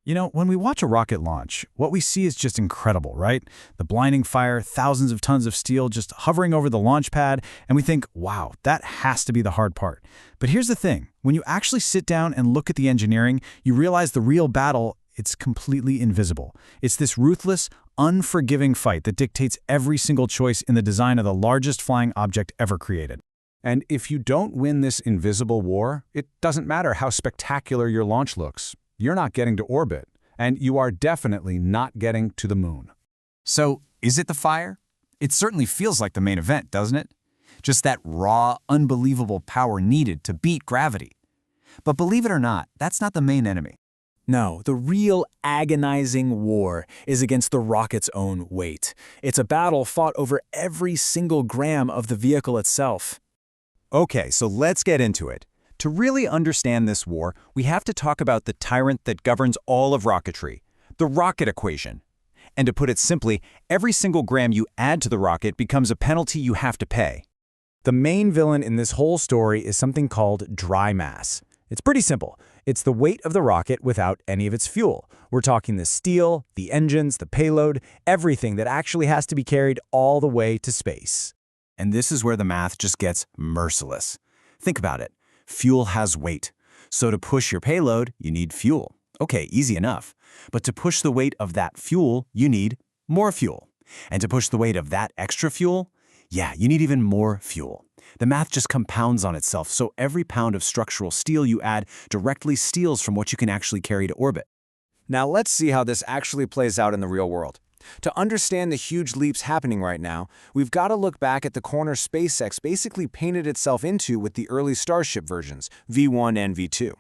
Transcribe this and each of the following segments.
When we watch a rocket launch, what we see is just incredible, right? The blinding fire, thousands of tons of steel just hovering over the launch pad, and we think, wow, that has to be the hard part. But here's the thing. When you actually sit down and look at the engineering, you realize the real battle, it's completely invisible. It's this ruthless, unforgiving fight that dictates every single choice in the design of the largest flying object ever created. And if you don't win this invisible war, it doesn't matter how spectacular your launch looks. You're not getting to orbit, and you are definitely not getting to the moon. So, is it the fire? It certainly feels like the main event, doesn't it? Just that raw, unbelievable power needed to beat gravity. But believe it or not, that's not the main enemy. No, the real agonizing war is against the rocket's own weight. It's a battle fought over every single gram of the vehicle itself. Okay, so let's get into it. To really understand this war, we have to talk about the tyrant that governs all of rocketry, the rocket equation. And to put it simply, every single gram you add to the rocket becomes a penalty you have to pay. The main villain in this whole story is something called dry mass. It's pretty simple. It's the weight of the rocket without any of its fuel. We're talking the steel, the engines, the payload, everything that actually has to be carried all the way to space. And this is where the math just gets merciless. Think about it. Fuel has weight. So to push your payload, you need fuel. Okay, easy enough. But to push the weight of that fuel, you need more fuel. And to push the weight of that extra fuel, yeah, you need even more fuel. The math just compounds on itself, so every pound of structural steel you add directly steals from what you can actually carry to orbit. Now let's see how this actually plays out in the real world. To understand the huge leaps happening right now, we've got to look back at the corner SpaceX basically painted itself into with the early Starship versions, V1 and V2.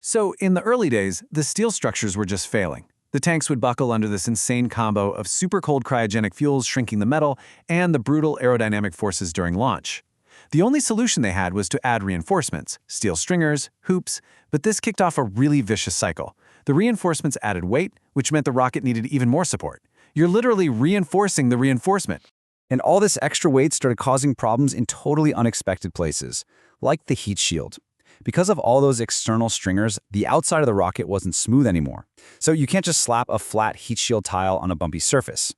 So, in the early days, the steel structures were just failing. The tanks would buckle under this insane combo of super cold cryogenic fuels shrinking the metal and the brutal aerodynamic forces during launch. The only solution they had was to add reinforcements, steel stringers, hoops, but this kicked off a really vicious cycle. The reinforcements added weight, which meant the rocket needed even more support. You're literally reinforcing the reinforcement. And all this extra weight started causing problems in totally unexpected places, like the heat shield. Because of all those external stringers, the outside of the rocket wasn't smooth anymore. So you can't just slap a flat heat shield tile on a bumpy surface.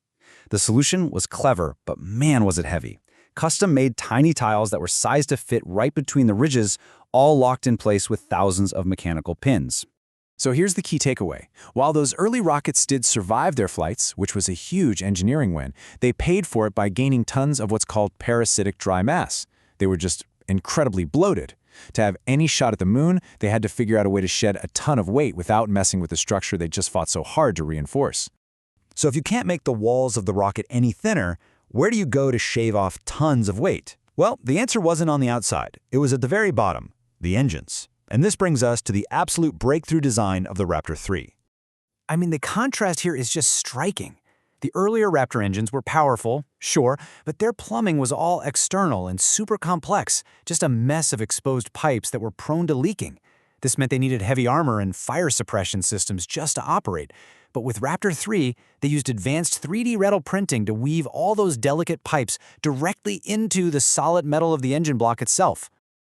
The solution was clever, but man was it heavy. Custom-made tiny tiles that were sized to fit right between the ridges, all locked in place with thousands of mechanical pins. So here's the key takeaway. While those early rockets did survive their flights, which was a huge engineering win, they paid for it by gaining tons of what's called parasitic dry mass. They were just incredibly bloated. To have any shot at the moon, they had to figure out a way to shed a ton of weight without messing with the structure they just fought so hard to reinforce. So if you can't make the walls of the rocket any thinner, where do you go to shave off tons of weight? Well, the answer wasn't on the outside. It was at the very bottom, the engines. And this brings us to the absolute breakthrough design of the Raptor 3. I mean, the contrast here is just striking. The earlier Raptor engines were powerful, sure, but their plumbing was all external and super complex, just a mess of exposed pipes that were prone to leaking. This meant they needed heavy armor and fire suppression systems just to operate. But with Raptor 3, they used advanced 3D metal printing to weave all those delicate pipes directly into the solid metal of the engine block itself.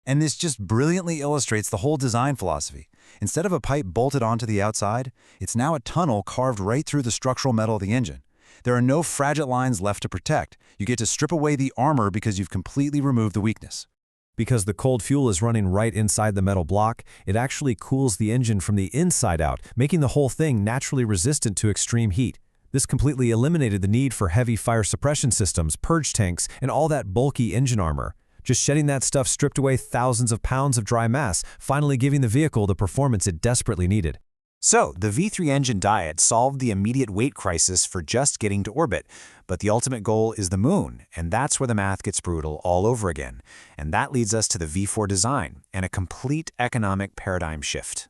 And this just brilliantly illustrates the whole design philosophy. Instead of a pipe bolted onto the outside, it's now a tunnel carved right through the structural metal of the engine. There are no fragile lines left to protect. You get to strip away the armor because you've completely removed the weakness. Because the cold fuel is running right inside the metal block, it actually cools the engine from the inside out, making the whole thing naturally resistant to extreme heat. This completely eliminated the need for heavy fire suppression systems, purge tanks, and all that bulky engine armor. Just shedding that stuff stripped away thousands of pounds of dry mass, finally giving the vehicle the performance it desperately needed. So, the V3 engine diet solved the immediate weight crisis for just getting to orbit, but the ultimate goal is the moon, and that's where the math gets brutal all over again. And that leads us to the V4 design and a complete economic paradigm shift.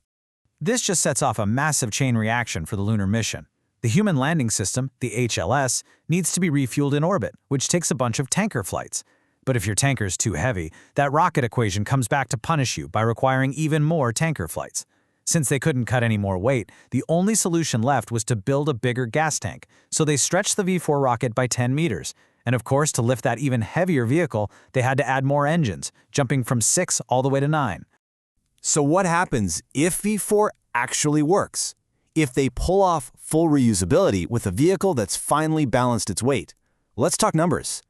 This just sets off a massive chain reaction for the lunar mission. The human landing system, the HLS, needs to be refueled in orbit, which takes a bunch of tanker flights. But if your tanker's too heavy, that rocket equation comes back to punish you by requiring even more tanker flights. Since they couldn't cut any more weight, the only solution left was to build a bigger gas tank, so they stretched the V4 rocket by 10 meters. And of course, to lift that even heavier vehicle, they had to add more engines, jumping from 6 all the way to 9. So what happens if V4 actually works? if they pull off full reusability with a vehicle that's finally balanced its weight. Let's talk numbers.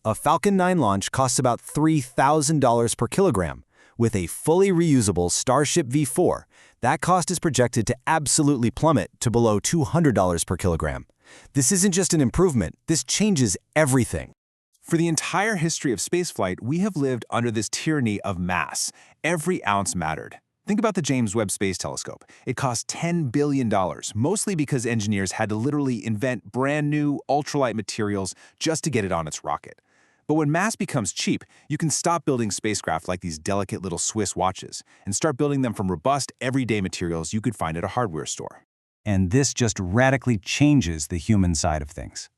A Falcon 9 launch costs about $3,000 per kilogram. With a fully reusable Starship V4, that cost is projected to absolutely plummet to below $200 per kilogram. This isn't just an improvement, this changes everything. For the entire history of spaceflight, we have lived under this tyranny of mass. Every ounce mattered. Think about the James Webb Space Telescope. It cost $10 billion, mostly because engineers had to literally invent brand new ultralight materials just to get it on its rocket. But when mass becomes cheap, you can stop building spacecraft like these delicate little Swiss watches and start building them from robust, everyday materials you could find at a hardware store. And this just radically changes the human side of things.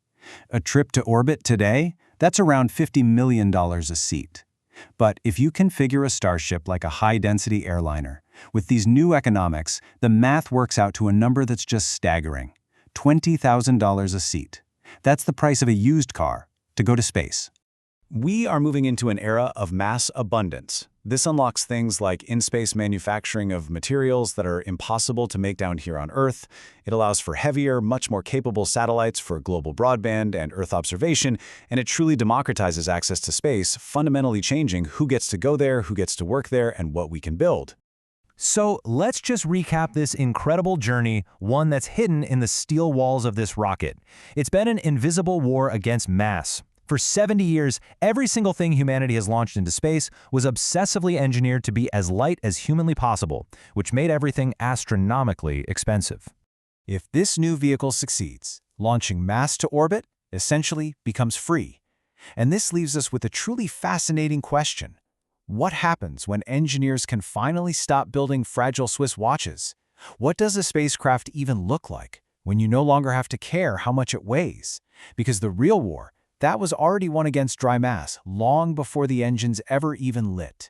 A trip to orbit today, that's around $50 million a seat. But if you configure a Starship like a high-density airliner, with these new economics, the math works out to a number that's just staggering. $20,000 a seat. That's the price of a used car to go to space. We are moving into an era of mass abundance. This unlocks things like in-space manufacturing of materials that are impossible to make down here on Earth. It allows for heavier, much more capable satellites for global broadband and Earth observation, and it truly democratizes access to space, fundamentally changing who gets to go there, who gets to work there, and what we can build. So let's just recap this incredible journey, one that's hidden in the steel walls of this rocket. It's been an invisible war against mass. For 70 years, every single thing humanity has launched into space was obsessively engineered to be as light as humanly possible, which made everything astronomically expensive. If this new vehicle succeeds, launching mass to orbit essentially becomes free. And this leaves us with a truly fascinating question. What happens when engineers can finally stop building fragile Swiss watches? What does a spacecraft even look like when you no longer have to care how much it weighs? Because the real war, that was already won against dry mass long before the engines ever even lit.